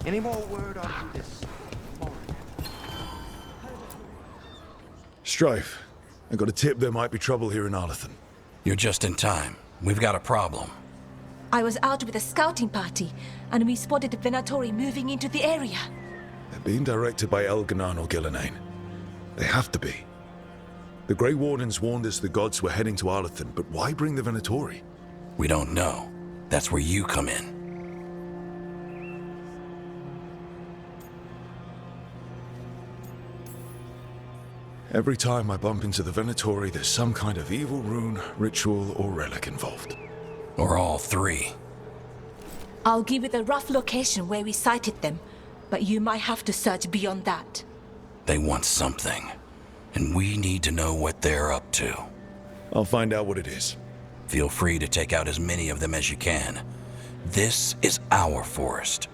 Any more word on this? Strife, I got a tip there might be trouble here in Arlathan. You're just in time. We've got a problem. I was out with a scouting party, and we spotted the Venatori moving into the area. They're being directed by Elganan or Gillenane. They have to be. The Grey Wardens warned us the gods were heading to Arlathan, but why bring the Venatori? We don't know. That's where you come in. Every time I bump into the Venatori, there's some kind of evil rune, ritual, or relic involved. Or all three. I'll give you the rough location where we sighted them, but you might have to search beyond that. They want something, and we need to know what they're up to. I'll find out what it is. Feel free to take out as many of them as you can. This is our forest.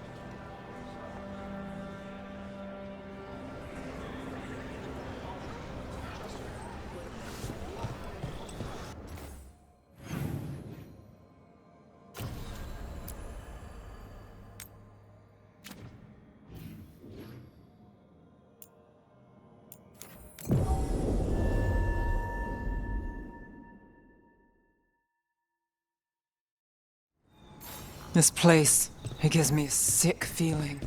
This place, it gives me a sick feeling.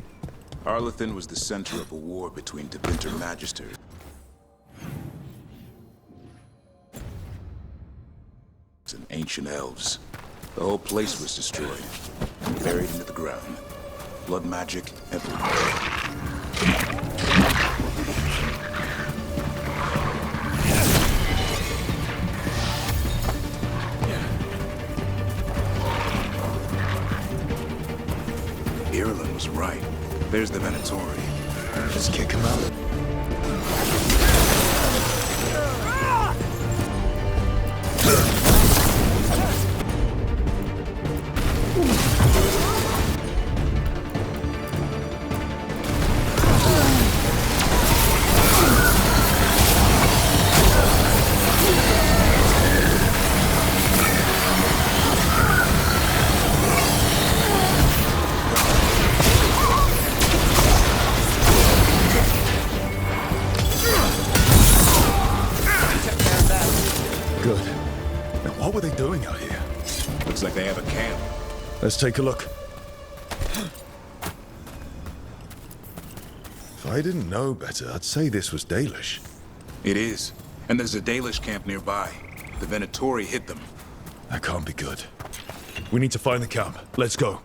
Arlathan was the center of a war between Tevinter Magisters and ancient elves. The whole place was destroyed, buried into the ground. Blood magic everywhere. Ireland was right. There's the Venatori. Just kick him out. Good. Now what were they doing out here? Looks like they have a camp. Let's take a look. If I didn't know better, I'd say this was Dalish. It is. And there's a Dalish camp nearby. The Venatori hit them. That can't be good. We need to find the camp. Let's go.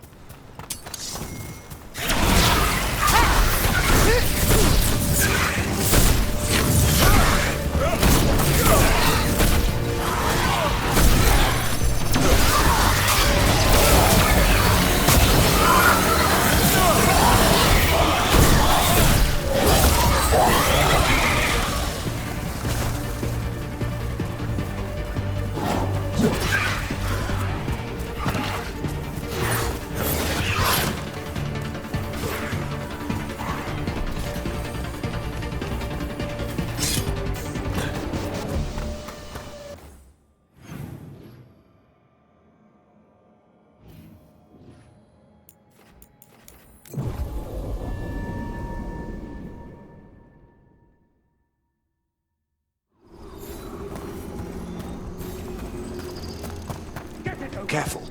Careful.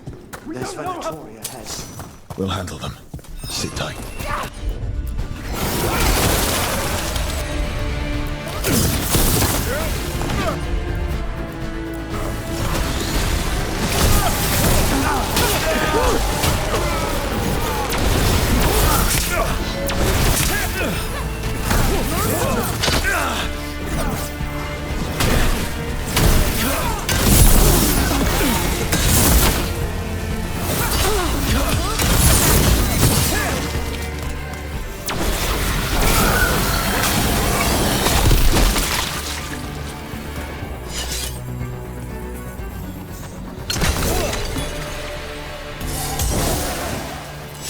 There's Venatori ahead. We'll handle them. Sit tight.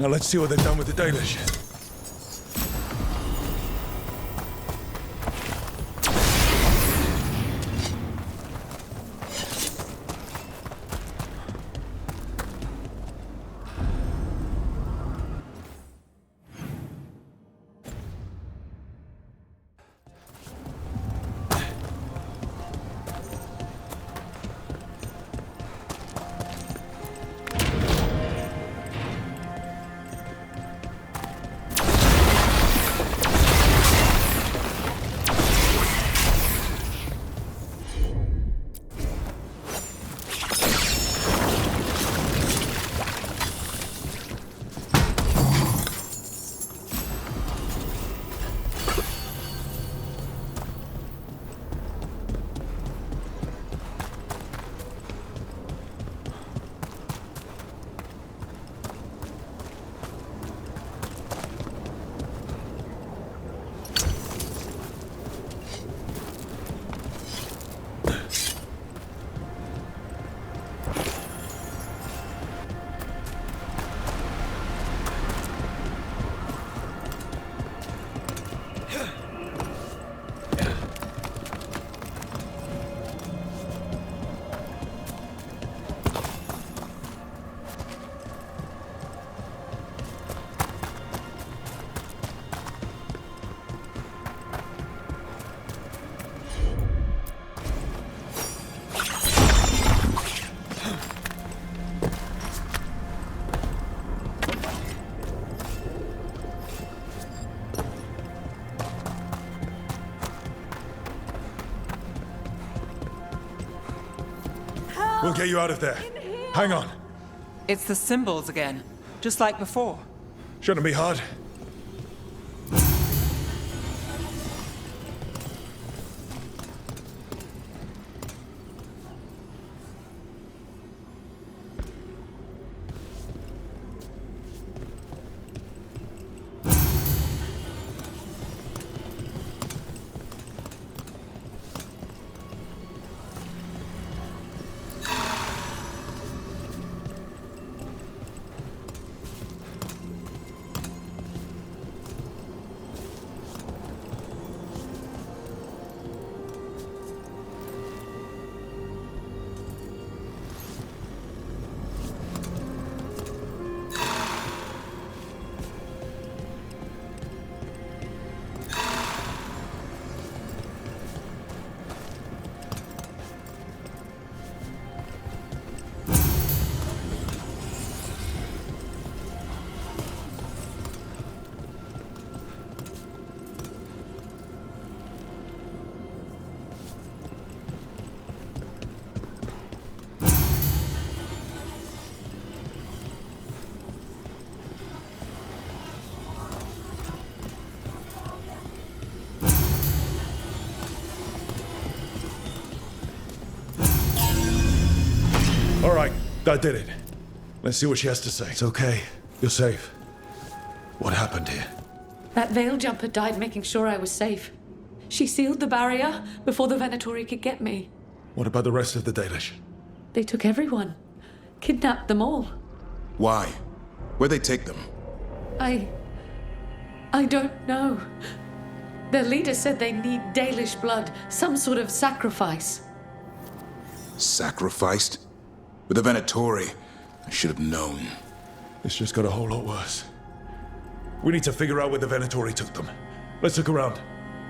Now let's see what they've done with the Dalish. We'll get you out of there. Hang on. It's the symbols again, just like before. Shouldn't be hard. All right, that did it. Let's see what she has to say. It's okay. You're safe. What happened here? That veil jumper died making sure I was safe. She sealed the barrier before the Venatori could get me. What about the rest of the Dalish? They took everyone. Kidnapped them all. Why? Where'd they take them? I don't know. Their leader said they need Dalish blood, some sort of sacrifice. Sacrificed? With the Venatori, I should have known. This just got a whole lot worse. We need to figure out where the Venatori took them. Let's look around.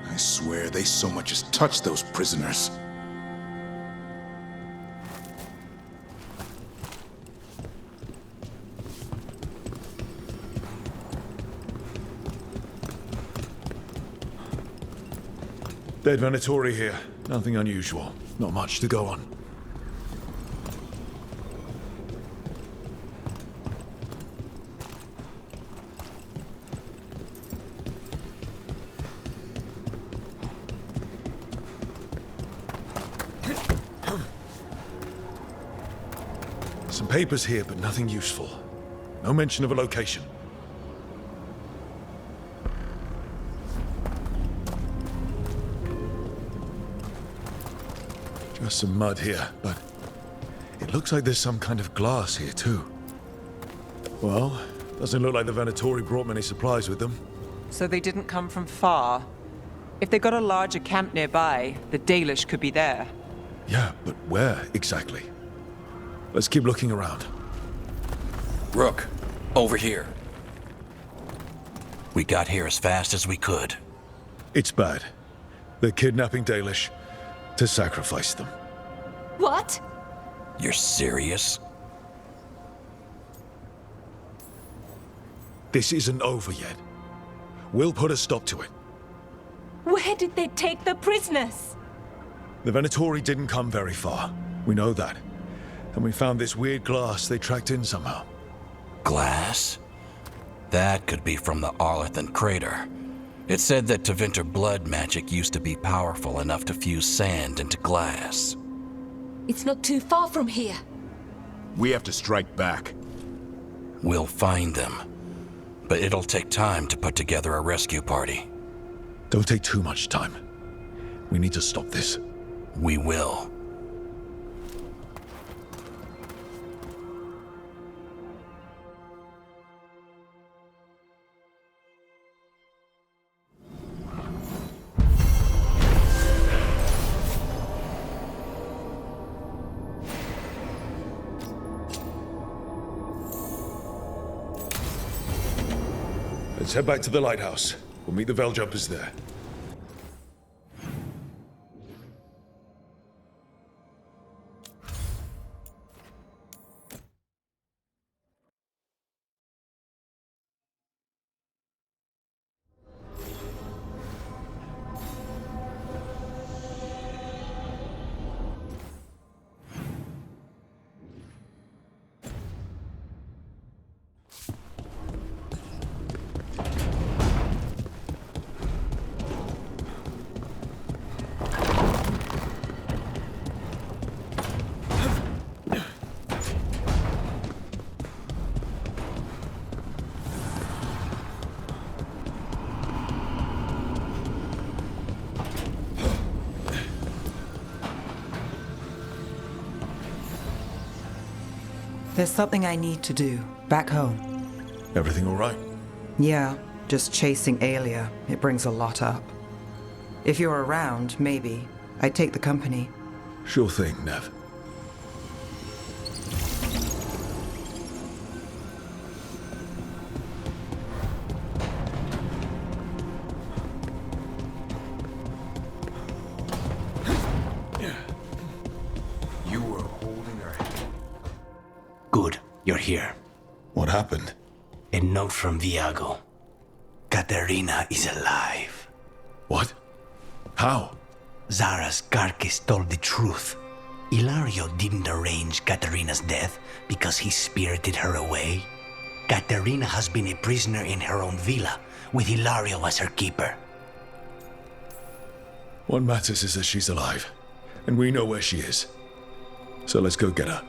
I swear they so much as touched those prisoners. Dead Venatori here. Nothing unusual. Not much to go on. Some papers here, but nothing useful. No mention of a location. Just some mud here, but it looks like there's some kind of glass here too. Well, Doesn't look like the Venatori brought many supplies with them. So they didn't come from far. If they got a larger camp nearby, the Dalish could be there. Yeah, but where exactly? Let's keep looking around. Rook, over here. We got here as fast as we could. It's bad. They're kidnapping Dalish to sacrifice them. What? You're serious? This isn't over yet. We'll put a stop to it. Where did they take the prisoners? The Venatori didn't come very far. We know that. And we found this weird glass they tracked in somehow. Glass? That could be from the Arlathan crater. It said that Tevinter blood magic used to be powerful enough to fuse sand into glass. It's not too far from here. We have to strike back. We'll find them. But it'll take time to put together a rescue party. Don't take too much time. We need to stop this. We will. Let's head back to the lighthouse. We'll meet the Veil Jumpers there. There's something I need to do back home. Everything all right? Yeah, just chasing Aelia. It brings a lot up. If you're around, maybe. I'd take the company. Sure thing, Nev. You were holding her hand. Good, you're here. What happened? A note from Viago. Katerina is alive. What? How? Zara's carcass told the truth. Ilario didn't arrange Katerina's death because he spirited her away. Katerina has been a prisoner in her own villa, with Ilario as her keeper. What matters is that she's alive, and we know where she is. So let's go get her.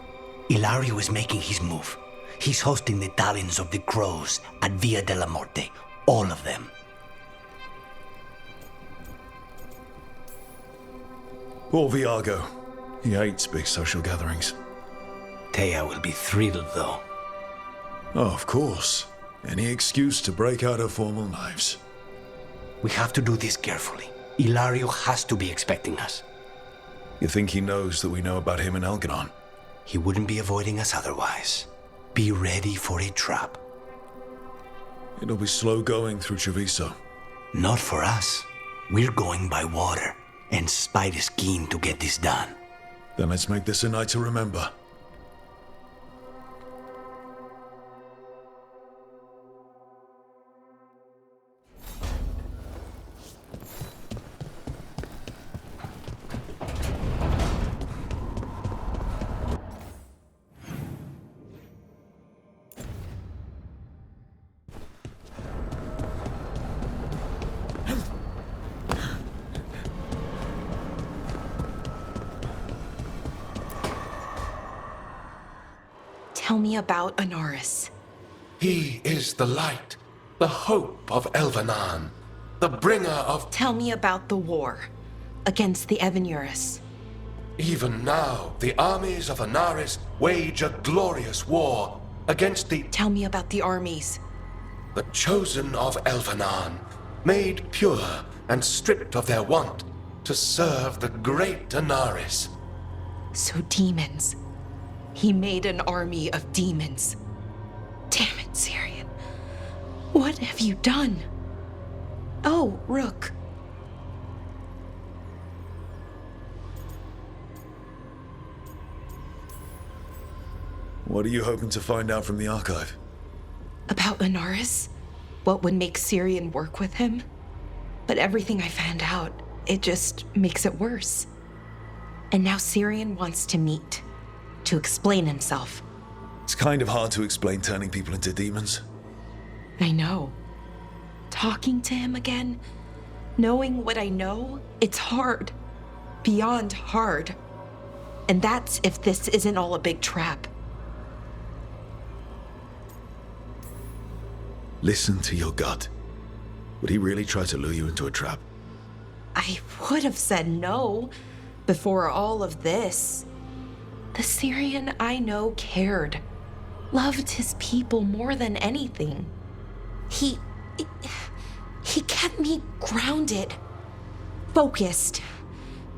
Ilario is making his move. He's hosting the talons of the crows at Via della Morte. All of them. Poor Viago. He hates big social gatherings. Thea will be thrilled, though. Oh, of course. Any excuse to break out her formal knives. We have to do this carefully. Ilario has to be expecting us. You think he knows that we know about him and Elganon? He wouldn't be avoiding us otherwise. Be ready for a trap. It'll be slow going through Treviso. Not for us. We're going by water, and Spite is keen to get this done. Then let's make this a night to remember. Tell me about Anaris. He is the light, the hope of Elvenan, the bringer of... Tell me about the war against the Evenuris. Even now, the armies of Anaris wage a glorious war, against the Tell me about the armies. chosen of Elvenan, made pure and stripped of their want to serve the great Daenerys. So demons. He made an army of demons. Damn it, Syrian. What have you done? Oh, Rook. What are you hoping to find out from the archive? About Anaris? What would make Syrian work with him? But everything I found out, it just makes it worse. And now Syrian wants to meet, to explain himself. It's kind of hard to explain turning people into demons. I know. Talking to him again, knowing what I know, it's hard. Beyond hard. And that's if this isn't all a big trap. Listen to your gut. Would he really try to lure you into a trap? I would have said no before all of this. The Syrian I know cared, loved his people more than anything. He kept me grounded, focused,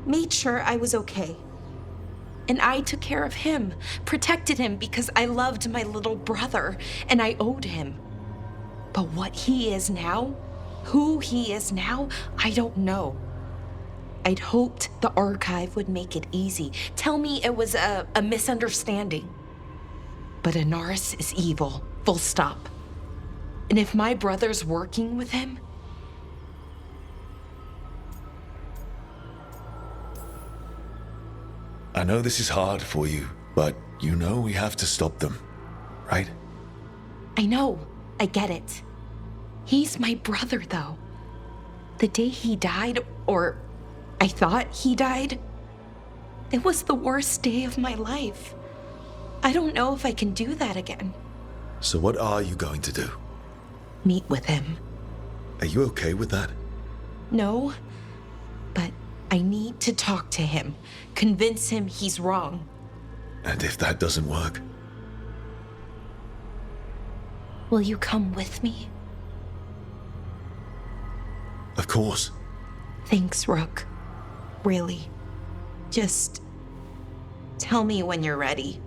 made sure I was okay. And I took care of him, protected him because I loved my little brother and I owed him. But what he is now, who he is now, I don't know. I'd hoped the archive would make it easy. Tell me it was a misunderstanding. But Anaris is evil, full stop. And if my brother's working with him... I know this is hard for you, but you know we have to stop them, right? I know. I get it. He's my brother, though. The day he died, or I thought he died, it was the worst day of my life. I don't know if I can do that again. So what are you going to do? Meet with him. Are you okay with that? No, but I need to talk to him, convince him he's wrong. And if that doesn't work? Will you come with me? Of course. Thanks, Rook. Really. Just tell me when you're ready.